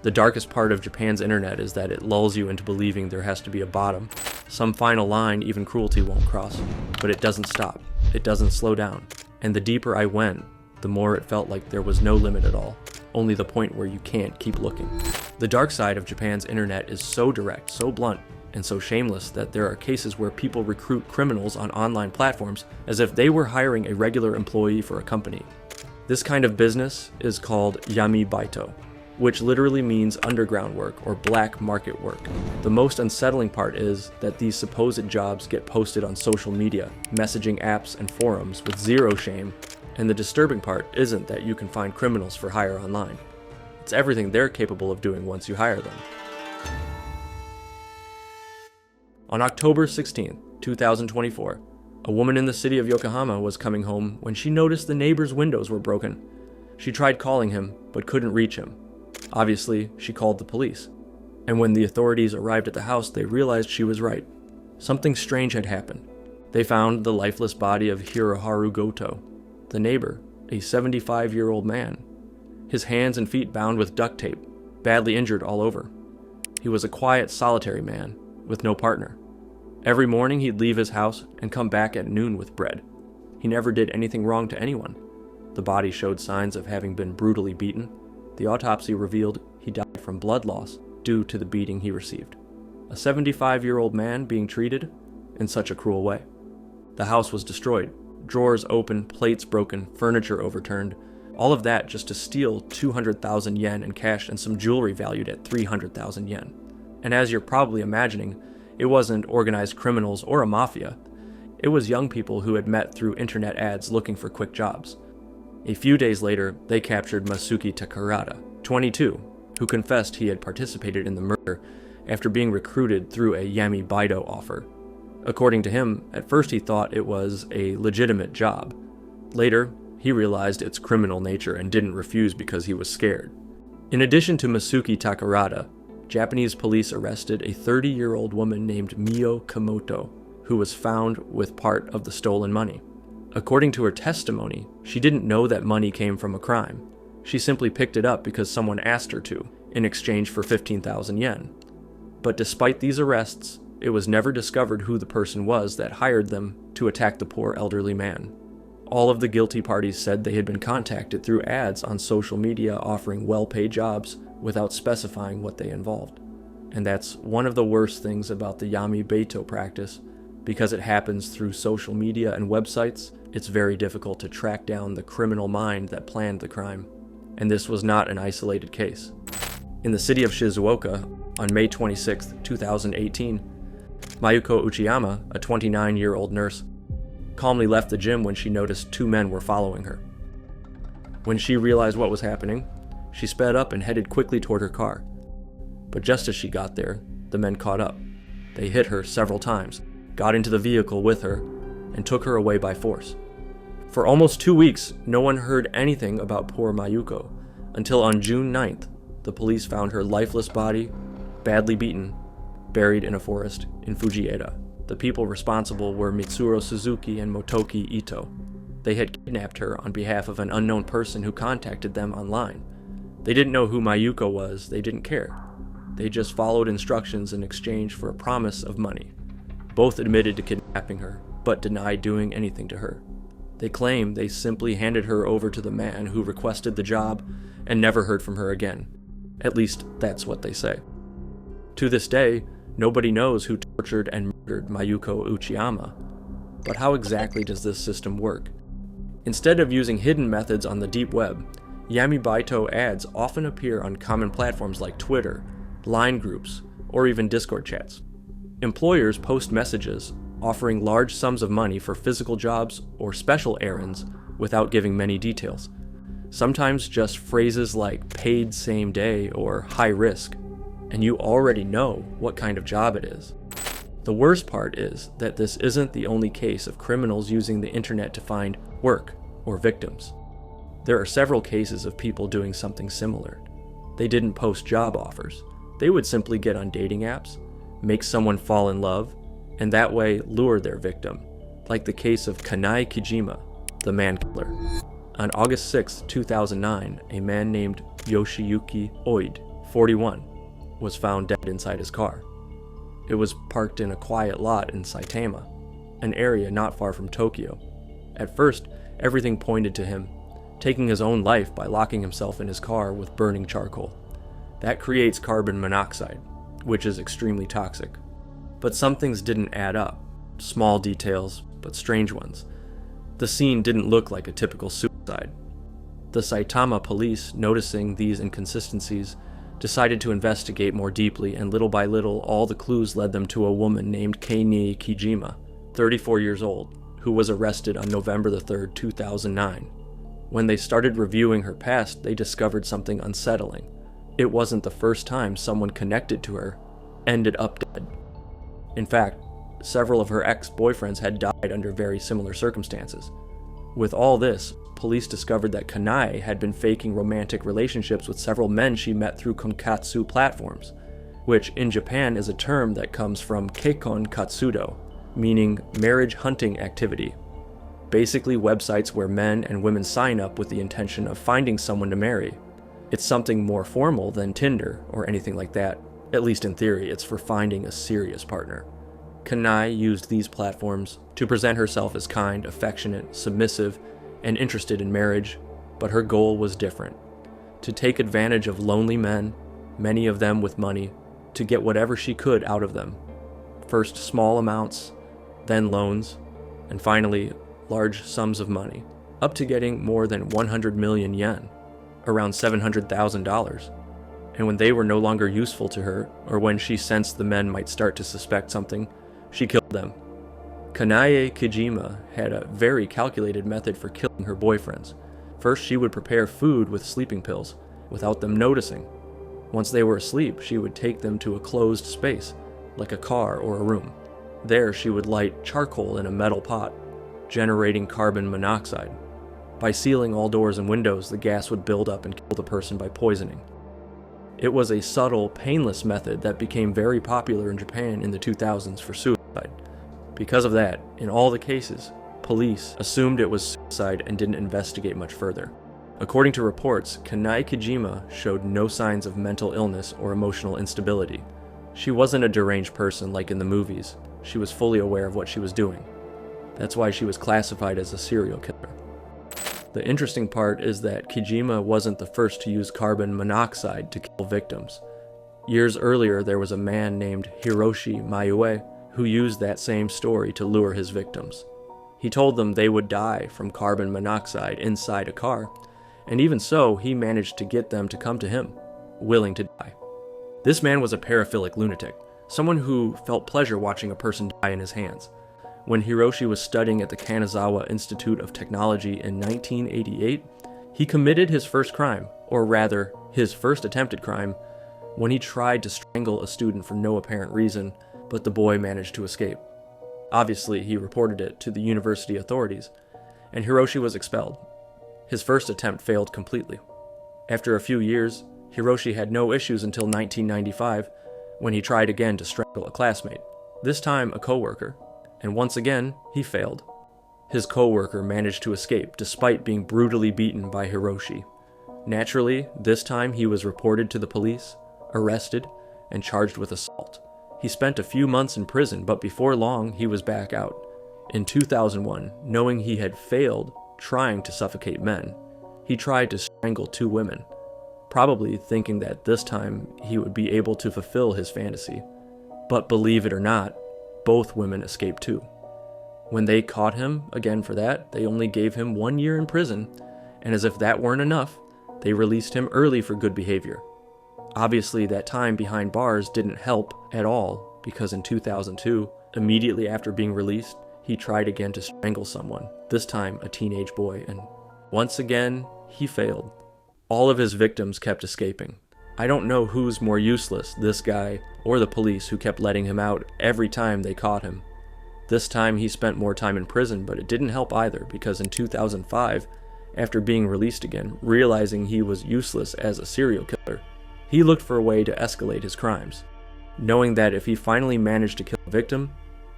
The darkest part of Japan's internet is that it lulls you into believing there has to be a bottom, some final line even cruelty won't cross. But it doesn't stop, it doesn't slow down, and the deeper I went, the more it felt like there was no limit at all, only the point where you can't keep looking. The dark side of Japan's internet is so direct, so blunt, and so shameless that there are cases where people recruit criminals on online platforms as if they were hiring a regular employee for a company. This kind of business is called Yami Baito, which literally means underground work or black market work. The most unsettling part is that these supposed jobs get posted on social media, messaging apps, and forums with zero shame, and the disturbing part isn't that you can find criminals for hire online. It's everything they're capable of doing once you hire them. On October 16, 2024, a woman in the city of Yokohama was coming home when she noticed the neighbor's windows were broken. She tried calling him, but couldn't reach him. Obviously, she called the police. And when the authorities arrived at the house, they realized she was right. Something strange had happened. They found the lifeless body of Hiroharu Goto, the neighbor, a 75-year-old man. His hands and feet bound with duct tape, badly injured all over. He was a quiet, solitary man, with no partner. Every morning he'd leave his house and come back at noon with bread. He never did anything wrong to anyone. The body showed signs of having been brutally beaten. The autopsy revealed he died from blood loss due to the beating he received. A 75-year-old man being treated in such a cruel way. The house was destroyed. Drawers open, plates broken, furniture overturned. All of that just to steal 200,000 yen in cash and some jewelry valued at 300,000 yen. And as you're probably imagining, it wasn't organized criminals or a mafia. It was young people who had met through internet ads looking for quick jobs. A few days later, they captured Masuki Takahiro, 22, who confessed he had participated in the murder after being recruited through a Yami Baito offer. According to him, at first he thought it was a legitimate job. Later, he realized its criminal nature and didn't refuse because he was scared. In addition to Masuki Takahiro, Japanese police arrested a 30-year-old woman named Mio Komoto, who was found with part of the stolen money. According to her testimony, she didn't know that money came from a crime. She simply picked it up because someone asked her to, in exchange for 15,000 yen. But despite these arrests, it was never discovered who the person was that hired them to attack the poor elderly man. All of the guilty parties said they had been contacted through ads on social media offering well-paid jobs without specifying what they involved. And that's one of the worst things about the Yami Baito practice. Because it happens through social media and websites, it's very difficult to track down the criminal mind that planned the crime. And this was not an isolated case. In the city of Shizuoka, on May 26, 2018, Mayuko Uchiyama, a 29-year-old nurse, calmly left the gym when she noticed two men were following her. When she realized what was happening, she sped up and headed quickly toward her car. But just as she got there, the men caught up. They hit her several times, got into the vehicle with her, and took her away by force. For almost 2 weeks, no one heard anything about poor Mayuko, until on June 9th, the police found her lifeless body, badly beaten, buried in a forest in Fujieda. The people responsible were Mitsuro Suzuki and Motoki Ito. They had kidnapped her on behalf of an unknown person who contacted them online. They didn't know who Mayuko was, they didn't care. They just followed instructions in exchange for a promise of money. Both admitted to kidnapping her, but denied doing anything to her. They claim they simply handed her over to the man who requested the job and never heard from her again. At least, that's what they say. To this day, nobody knows who tortured and murdered Mayuko Uchiyama. But how exactly does this system work? Instead of using hidden methods on the deep web, Yami Baito ads often appear on common platforms like Twitter, Line groups, or even Discord chats. Employers post messages offering large sums of money for physical jobs or special errands without giving many details. Sometimes just phrases like paid same day or high risk, and you already know what kind of job it is. The worst part is that this isn't the only case of criminals using the internet to find work or victims. There are several cases of people doing something similar. They didn't post job offers. They would simply get on dating apps, make someone fall in love, and that way lure their victim, like the case of Kanae Kijima, the man killer. On August 6, 2009, a man named Yoshiyuki Oid 41, was found dead inside his car. It was parked in a quiet lot in Saitama, an area not far from Tokyo. At first, everything pointed to him taking his own life by locking himself in his car with burning charcoal. That creates carbon monoxide, which is extremely toxic. But some things didn't add up. Small details, but strange ones. The scene didn't look like a typical suicide. The Saitama police, noticing these inconsistencies, decided to investigate more deeply, and little by little, all the clues led them to a woman named Kanae Kijima, 34 years old, who was arrested on November 3rd, 2009. When they started reviewing her past, they discovered something unsettling. It wasn't the first time someone connected to her ended up dead. In fact, several of her ex-boyfriends had died under very similar circumstances. With all this, police discovered that Kanae had been faking romantic relationships with several men she met through konkatsu platforms, which in Japan is a term that comes from keikon katsudo, meaning marriage hunting activity. Basically websites where men and women sign up with the intention of finding someone to marry. It's something more formal than Tinder or anything like that. At least in theory, it's for finding a serious partner. Kanae used these platforms to present herself as kind, affectionate, submissive, and interested in marriage, but her goal was different. To take advantage of lonely men, many of them with money, to get whatever she could out of them. First small amounts, then loans, and finally large sums of money, up to getting more than 100 million yen, around $700,000. And when they were no longer useful to her, or when she sensed the men might start to suspect something, she killed them. Kanae Kijima had a very calculated method for killing her boyfriends. First, she would prepare food with sleeping pills, without them noticing. Once they were asleep, she would take them to a closed space, like a car or a room. There, she would light charcoal in a metal pot, generating carbon monoxide. By sealing all doors and windows, the gas would build up and kill the person by poisoning. It was a subtle, painless method that became very popular in Japan in the 2000s for suicide. Because of that, in all the cases, police assumed it was suicide and didn't investigate much further. According to reports, Kanae Kijima showed no signs of mental illness or emotional instability. She wasn't a deranged person like in the movies. She was fully aware of what she was doing. That's why she was classified as a serial killer. The interesting part is that Kijima wasn't the first to use carbon monoxide to kill victims. Years earlier, there was a man named Hiroshi Mayu who used that same story to lure his victims. He told them they would die from carbon monoxide inside a car, and even so, he managed to get them to come to him, willing to die. This man was a paraphilic lunatic, someone who felt pleasure watching a person die in his hands. When Hiroshi was studying at the Kanazawa Institute of Technology in 1988, he committed his first crime, or rather, his first attempted crime, when he tried to strangle a student for no apparent reason, but the boy managed to escape. Obviously, he reported it to the university authorities, and Hiroshi was expelled. His first attempt failed completely. After a few years, Hiroshi had no issues until 1995, when he tried again to strangle a classmate, this time a coworker. And once again, he failed. His co-worker managed to escape despite being brutally beaten by Hiroshi. Naturally, this time he was reported to the police, arrested, and charged with assault. He spent a few months in prison, but before long, he was back out. In 2001, knowing he had failed trying to suffocate men, he tried to strangle 2 women, probably thinking that this time he would be able to fulfill his fantasy. But believe it or not, both women escaped too. When they caught him again for that, they only gave him 1 year in prison, and as if that weren't enough, they released him early for good behavior. Obviously, that time behind bars didn't help at all, because in 2002, immediately after being released, he tried again to strangle someone, this time a teenage boy, and once again, he failed. All of his victims kept escaping. I don't know who's more useless, this guy or the police who kept letting him out every time they caught him. This time he spent more time in prison, but it didn't help either, because in 2005, after being released again, realizing he was useless as a serial killer, he looked for a way to escalate his crimes, knowing that if he finally managed to kill a victim,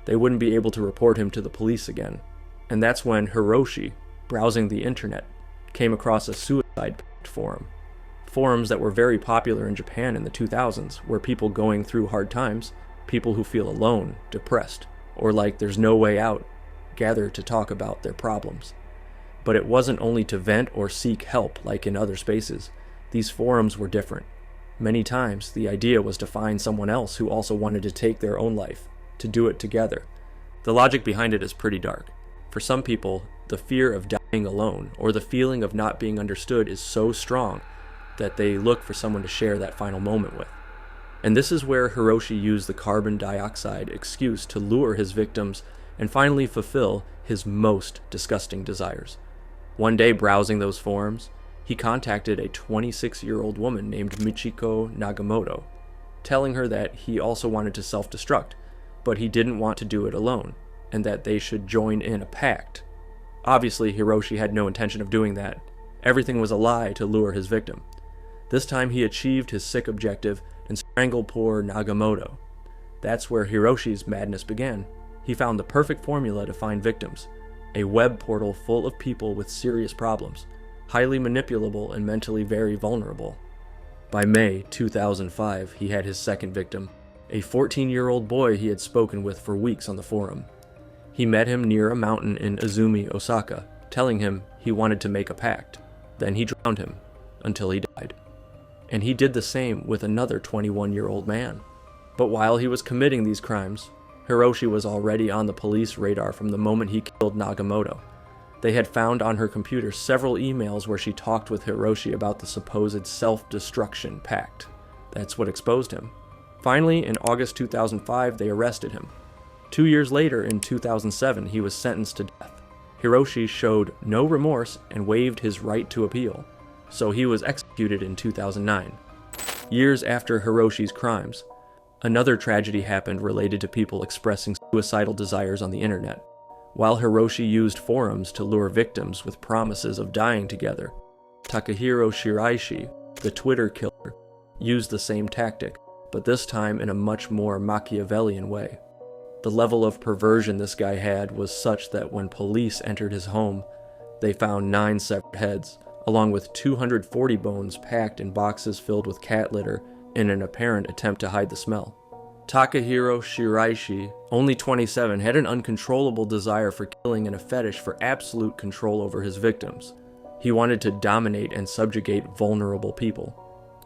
they wouldn't be able to report him to the police again. And that's when Hiroshi, browsing the internet, came across a suicide pact forum. Forums that were very popular in Japan in the 2000s were people going through hard times, people who feel alone, depressed, or like there's no way out, gather to talk about their problems. But it wasn't only to vent or seek help like in other spaces. These forums were different. Many times, the idea was to find someone else who also wanted to take their own life, to do it together. The logic behind it is pretty dark. For some people, the fear of dying alone or the feeling of not being understood is so strong that they look for someone to share that final moment with. And this is where Hiroshi used the carbon dioxide excuse to lure his victims and finally fulfill his most disgusting desires. One day, browsing those forums, he contacted a 26-year-old woman named Michiko Nagamoto, telling her that he also wanted to self-destruct, but he didn't want to do it alone, and that they should join in a pact. Obviously, Hiroshi had no intention of doing that. Everything was a lie to lure his victim. This time he achieved his sick objective and strangled poor Nagamoto. That's where Hiroshi's madness began. He found the perfect formula to find victims, a web portal full of people with serious problems, highly manipulable and mentally very vulnerable. By May 2005, he had his second victim, a 14-year-old boy he had spoken with for weeks on the forum. He met him near a mountain in Izumi, Osaka, telling him he wanted to make a pact. Then he drowned him, until he died. And he did the same with another 21-year-old man. But while he was committing these crimes, Hiroshi was already on the police radar from the moment he killed Nagamoto. They had found on her computer several emails where she talked with Hiroshi about the supposed self-destruction pact. That's what exposed him. Finally, in August 2005, they arrested him. 2 years later, in 2007, he was sentenced to death. Hiroshi showed no remorse and waived his right to appeal, so he was executed in 2009. Years after Hiroshi's crimes, another tragedy happened related to people expressing suicidal desires on the internet. While Hiroshi used forums to lure victims with promises of dying together, Takahiro Shiraishi, the Twitter killer, used the same tactic, but this time in a much more Machiavellian way. The level of perversion this guy had was such that when police entered his home, they found 9 severed heads, along with 240 bones packed in boxes filled with cat litter in an apparent attempt to hide the smell. Takahiro Shiraishi, only 27, had an uncontrollable desire for killing and a fetish for absolute control over his victims. He wanted to dominate and subjugate vulnerable people,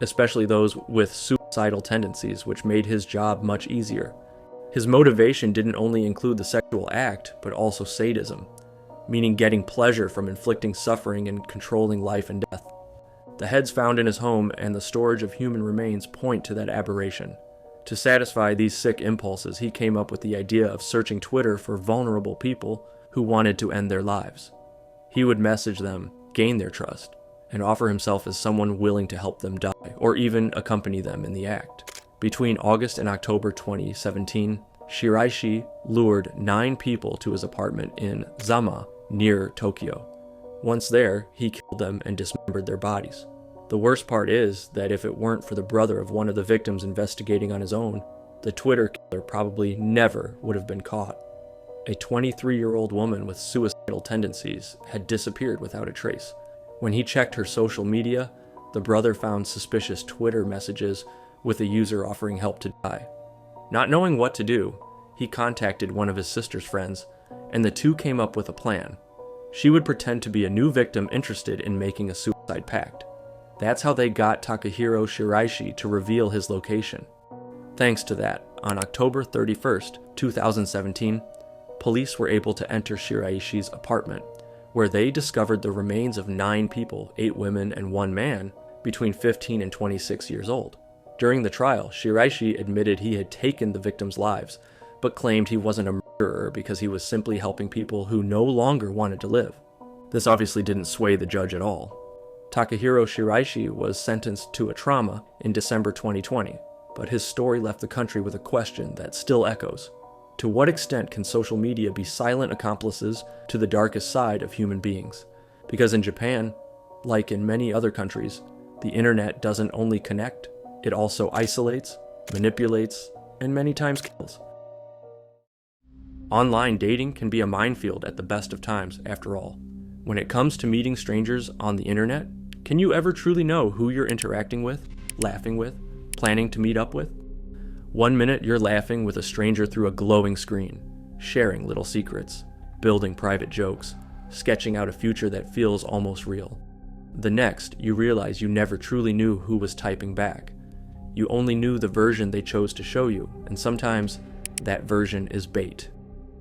especially those with suicidal tendencies, which made his job much easier. His motivation didn't only include the sexual act, but also sadism, meaning getting pleasure from inflicting suffering and controlling life and death. The heads found in his home and the storage of human remains point to that aberration. To satisfy these sick impulses, he came up with the idea of searching Twitter for vulnerable people who wanted to end their lives. He would message them, gain their trust, and offer himself as someone willing to help them die, or even accompany them in the act. Between August and October 2017, Shiraishi lured 9 people to his apartment in Zama, near Tokyo. Once there, he killed them and dismembered their bodies. The worst part is that if it weren't for the brother of one of the victims investigating on his own, the Twitter killer probably never would have been caught. A 23-year-old woman with suicidal tendencies had disappeared without a trace. When he checked her social media, the brother found suspicious Twitter messages with a user offering help to die. Not knowing what to do, he contacted one of his sister's friends, and the two came up with a plan. She would pretend to be a new victim interested in making a suicide pact. That's how they got Takahiro Shiraishi to reveal his location. Thanks to that, on October 31st, 2017, police were able to enter Shiraishi's apartment, where they discovered the remains of 9 people, 8 women and 1 man, between 15 and 26 years old. During the trial, Shiraishi admitted he had taken the victims' lives, but claimed he wasn't a murderer because he was simply helping people who no longer wanted to live. This obviously didn't sway the judge at all. Takahiro Shiraishi was sentenced to a trauma in December 2020, but his story left the country with a question that still echoes. To what extent can social media be silent accomplices to the darkest side of human beings? Because in Japan, like in many other countries, the internet doesn't only connect, it also isolates, manipulates, and many times kills. Online dating can be a minefield at the best of times, after all. When it comes to meeting strangers on the internet, Can you ever truly know who you're interacting with, laughing with, planning to meet up with? One minute you're laughing with a stranger through a glowing screen, sharing little secrets, building private jokes, sketching out a future that feels almost real. The next, you realize you never truly knew who was typing back. You only knew the version they chose to show you, and sometimes that version is bait.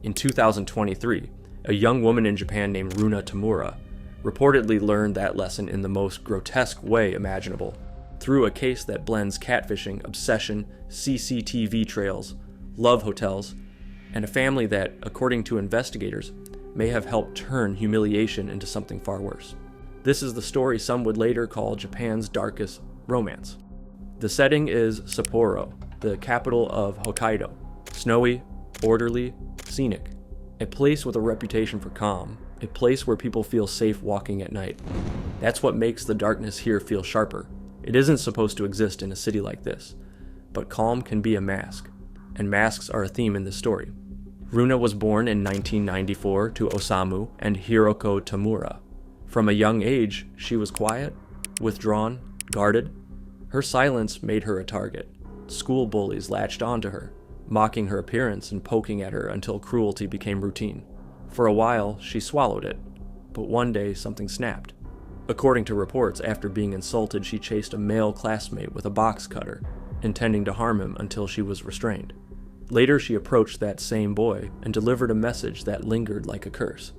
In 2023, a young woman in Japan named Runa Tamura reportedly learned that lesson in the most grotesque way imaginable, through a case that blends catfishing, obsession, CCTV trails, love hotels, and a family that, according to investigators, may have helped turn humiliation into something far worse. This is the story some would later call Japan's darkest romance. The setting is Sapporo, the capital of Hokkaido. Snowy, orderly, scenic. A place with a reputation for calm. A place where people feel safe walking at night. That's what makes the darkness here feel sharper. It isn't supposed to exist in a city like this. But calm can be a mask. And masks are a theme in this story. Runa was born in 1994 to Osamu and Hiroko Tamura. From a young age, she was quiet, withdrawn, guarded. Her silence made her a target. School bullies latched onto her, mocking her appearance and poking at her until cruelty became routine. For a while, she swallowed it, but one day something snapped. According to reports, after being insulted, she chased a male classmate with a box cutter, intending to harm him until she was restrained. Later, she approached that same boy and delivered a message that lingered like a curse.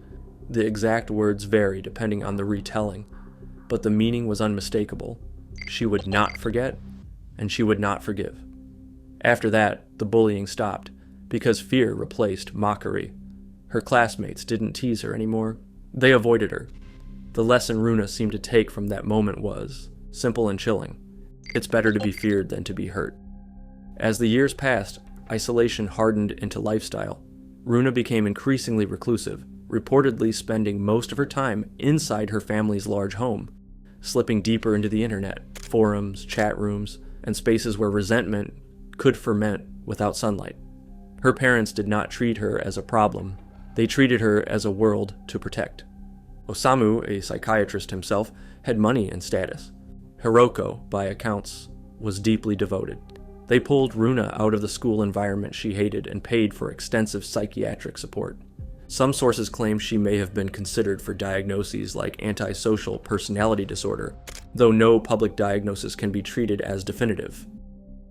The exact words vary depending on the retelling, but the meaning was unmistakable. She would not forget, and she would not forgive. After that, the bullying stopped, because fear replaced mockery. Her classmates didn't tease her anymore. They avoided her. The lesson Runa seemed to take from that moment was simple and chilling. It's better to be feared than to be hurt. As the years passed, isolation hardened into lifestyle. Runa became increasingly reclusive, reportedly spending most of her time inside her family's large home, slipping deeper into the internet, forums, chat rooms, and spaces where resentment could ferment without sunlight. Her parents did not treat her as a problem. They treated her as a world to protect. Osamu, a psychiatrist himself, had money and status. Hiroko, by accounts, was deeply devoted. They pulled Runa out of the school environment she hated and paid for extensive psychiatric support. Some sources claim she may have been considered for diagnoses like antisocial personality disorder, though no public diagnosis can be treated as definitive.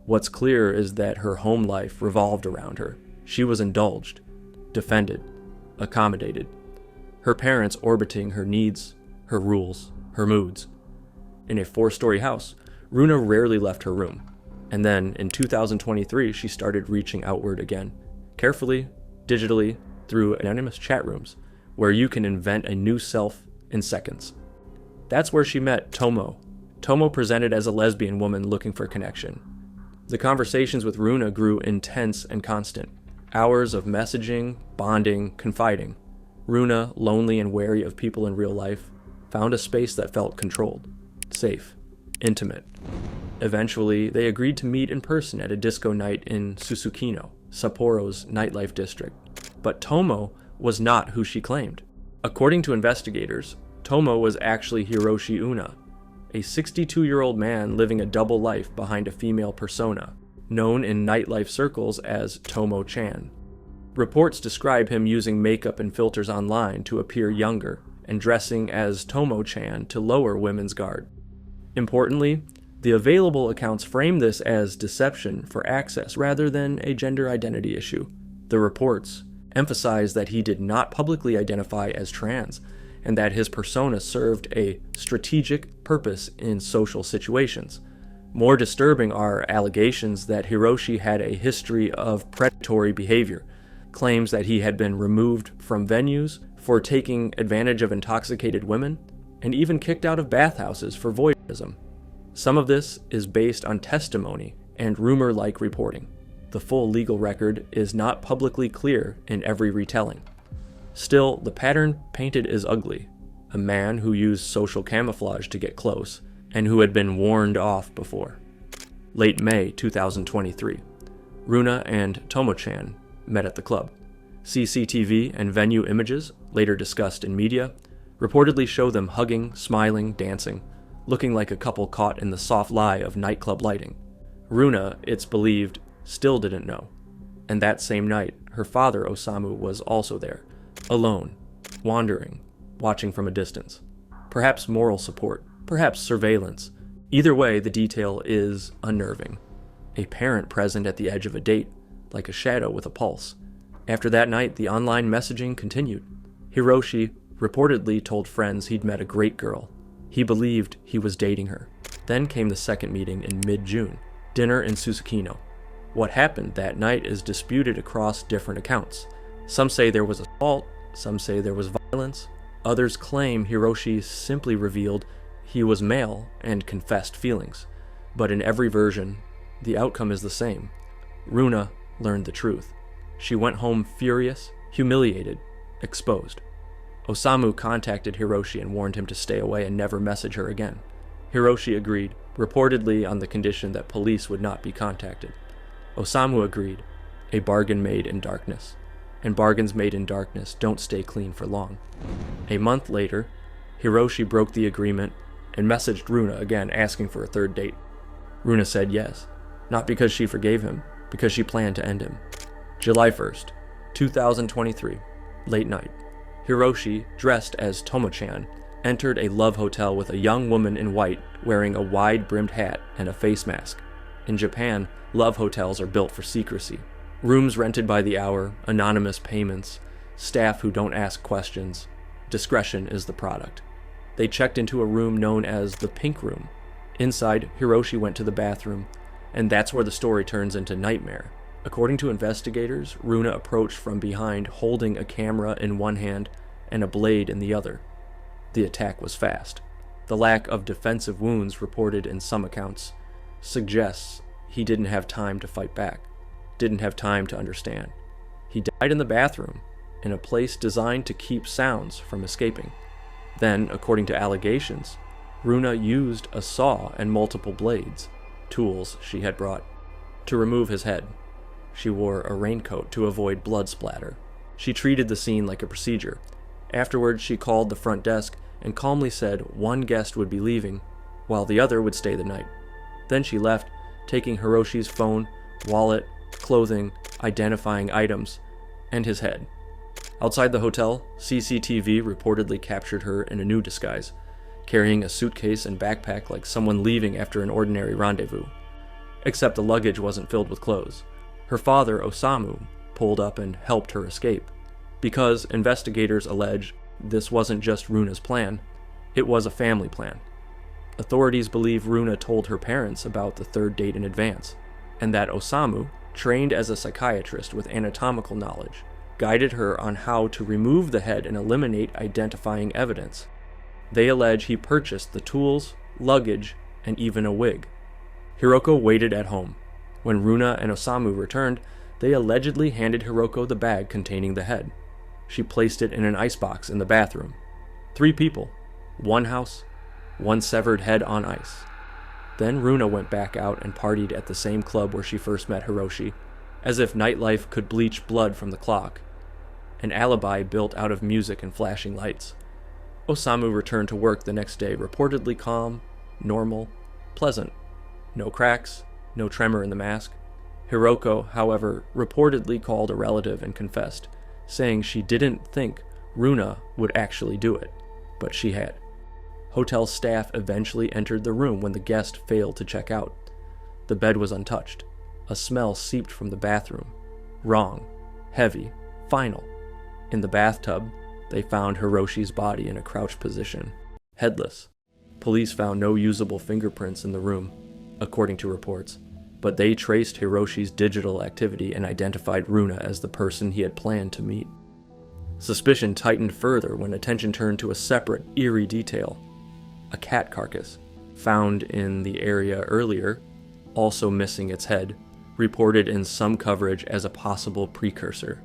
What's clear is that her home life revolved around her. She was indulged, defended, accommodated. Her parents orbiting her needs, her rules, her moods. In a 4-story house, Runa rarely left her room. And then, in 2023, she started reaching outward again, carefully, digitally, through anonymous chat rooms, where you can invent a new self in seconds. That's where she met Tomo. Tomo presented as a lesbian woman looking for connection. The conversations with Runa grew intense and constant. Hours of messaging, bonding, confiding. Runa, lonely and wary of people in real life, found a space that felt controlled, safe, intimate. Eventually, they agreed to meet in person at a disco night in Susukino, Sapporo's nightlife district. But Tomo was not who she claimed. According to investigators, Tomo was actually Hiroshi Una, a 62-year-old man living a double life behind a female persona, known in nightlife circles as Tomo-chan. Reports describe him using makeup and filters online to appear younger and dressing as Tomo-chan to lower women's guard. Importantly, the available accounts frame this as deception for access rather than a gender identity issue. The reports emphasize that he did not publicly identify as trans and that his persona served a strategic purpose in social situations. More disturbing are allegations that Hiroshi had a history of predatory behavior, claims that he had been removed from venues for taking advantage of intoxicated women, and even kicked out of bathhouses for voyeurism. Some of this is based on testimony and rumor-like reporting. The full legal record is not publicly clear in every retelling. Still, the pattern painted is ugly. A man who used social camouflage to get close, and who had been warned off before. Late May 2023, Runa and Tomo-chan met at the club. CCTV and venue images, later discussed in media, reportedly show them hugging, smiling, dancing, looking like a couple caught in the soft lie of nightclub lighting. Runa, it's believed, still didn't know. And that same night, her father Osamu was also there, alone, wandering, watching from a distance. Perhaps moral support, perhaps surveillance. Either way, the detail is unnerving. A parent present at the edge of a date, like a shadow with a pulse. After that night, the online messaging continued. Hiroshi reportedly told friends he'd met a great girl. He believed he was dating her. Then came the second meeting in mid-June, dinner in Susukino. What happened that night is disputed across different accounts. Some say there was assault, some say there was violence. Others claim Hiroshi simply revealed he was male and confessed feelings. But in every version, the outcome is the same. Runa learned the truth. She went home furious, humiliated, exposed. Osamu contacted Hiroshi and warned him to stay away and never message her again. Hiroshi agreed, reportedly on the condition that police would not be contacted. Osamu agreed, a bargain made in darkness. And bargains made in darkness don't stay clean for long. A month later, Hiroshi broke the agreement and messaged Runa again asking for a third date. Runa said yes, not because she forgave him, because she planned to end him. July 1st, 2023, late night. Hiroshi, dressed as Tomo-chan, entered a love hotel with a young woman in white wearing a wide-brimmed hat and a face mask. In Japan, love hotels are built for secrecy. Rooms rented by the hour, anonymous payments, staff who don't ask questions. Discretion is the product. They checked into a room known as the Pink Room. Inside, Hiroshi went to the bathroom, and that's where the story turns into nightmare. According to investigators, Runa approached from behind holding a camera in one hand and a blade in the other. The attack was fast. The lack of defensive wounds reported in some accounts suggests he didn't have time to fight back, didn't have time to understand. He died in the bathroom, in a place designed to keep sounds from escaping. Then, according to allegations, Runa used a saw and multiple blades, tools she had brought, to remove his head. She wore a raincoat to avoid blood splatter. She treated the scene like a procedure. Afterwards, she called the front desk and calmly said one guest would be leaving, while the other would stay the night. Then she left, taking Hiroshi's phone, wallet, clothing, identifying items, and his head. Outside the hotel, CCTV reportedly captured her in a new disguise, carrying a suitcase and backpack like someone leaving after an ordinary rendezvous. Except the luggage wasn't filled with clothes. Her father, Osamu, pulled up and helped her escape. Because investigators allege this wasn't just Runa's plan, it was a family plan. Authorities believe Runa told her parents about the third date in advance, and that Osamu, trained as a psychiatrist with anatomical knowledge, guided her on how to remove the head and eliminate identifying evidence. They allege he purchased the tools, luggage, and even a wig. Hiroko waited at home. When Runa and Osamu returned, they allegedly handed Hiroko the bag containing the head. She placed it in an icebox in the bathroom. 3 people, 1 house, 1 severed head on ice. Then Runa went back out and partied at the same club where she first met Hiroshi, as if nightlife could bleach blood from the clock. An alibi built out of music and flashing lights. Osamu returned to work the next day, reportedly calm, normal, pleasant. No cracks, no tremor in the mask. Hiroko, however, reportedly called a relative and confessed, saying she didn't think Runa would actually do it, but she had. Hotel staff eventually entered the room when the guest failed to check out. The bed was untouched. A smell seeped from the bathroom. Wrong, heavy, final. In the bathtub, they found Hiroshi's body in a crouched position, headless. Police found no usable fingerprints in the room, according to reports, but they traced Hiroshi's digital activity and identified Runa as the person he had planned to meet. Suspicion tightened further when attention turned to a separate, eerie detail. A cat carcass, found in the area earlier, also missing its head, reported in some coverage as a possible precursor.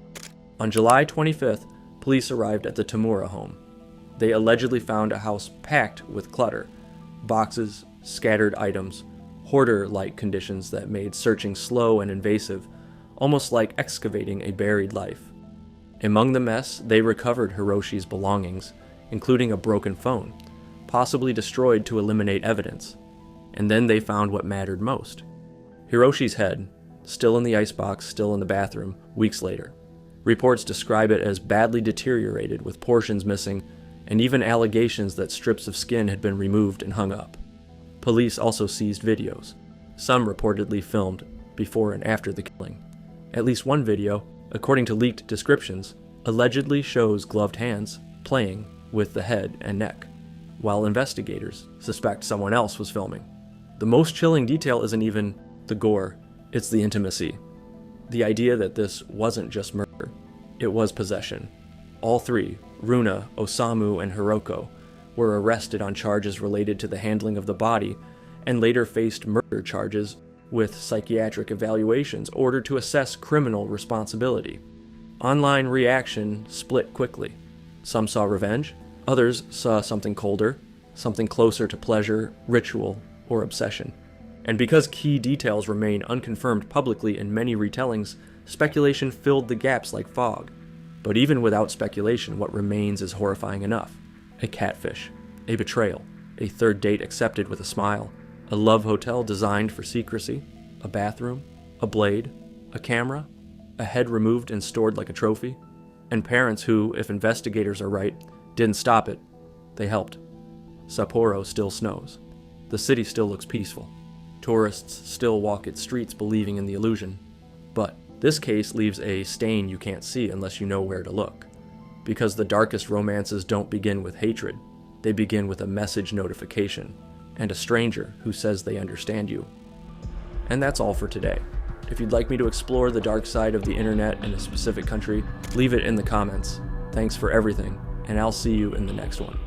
On July 25th, police arrived at the Tamura home. They allegedly found a house packed with clutter, boxes, scattered items, hoarder-like conditions that made searching slow and invasive, almost like excavating a buried life. Among the mess, they recovered Hiroshi's belongings, including a broken phone, possibly destroyed to eliminate evidence. And then they found what mattered most. Hiroshi's head, still in the icebox, still in the bathroom, weeks later. Reports describe it as badly deteriorated with portions missing, and even allegations that strips of skin had been removed and hung up. Police also seized videos, some reportedly filmed before and after the killing. At least one video, according to leaked descriptions, allegedly shows gloved hands playing with the head and neck, while investigators suspect someone else was filming. The most chilling detail isn't even the gore, it's the intimacy. The idea that this wasn't just murder, it was possession. All three, Runa, Osamu, and Hiroko, were arrested on charges related to the handling of the body and later faced murder charges with psychiatric evaluations ordered to assess criminal responsibility. Online reaction split quickly. Some saw revenge, others saw something colder, something closer to pleasure, ritual, or obsession. And because key details remain unconfirmed publicly in many retellings, speculation filled the gaps like fog. But even without speculation, what remains is horrifying enough. A catfish, a betrayal, a third date accepted with a smile, a love hotel designed for secrecy, a bathroom, a blade, a camera, a head removed and stored like a trophy, and parents who, if investigators are right, didn't stop it, they helped. Sapporo still snows. The city still looks peaceful. Tourists still walk its streets believing in the illusion. But this case leaves a stain you can't see unless you know where to look. Because the darkest romances don't begin with hatred, they begin with a message notification, and a stranger who says they understand you. And that's all for today. If you'd like me to explore the dark side of the internet in a specific country, leave it in the comments. Thanks for everything, and I'll see you in the next one.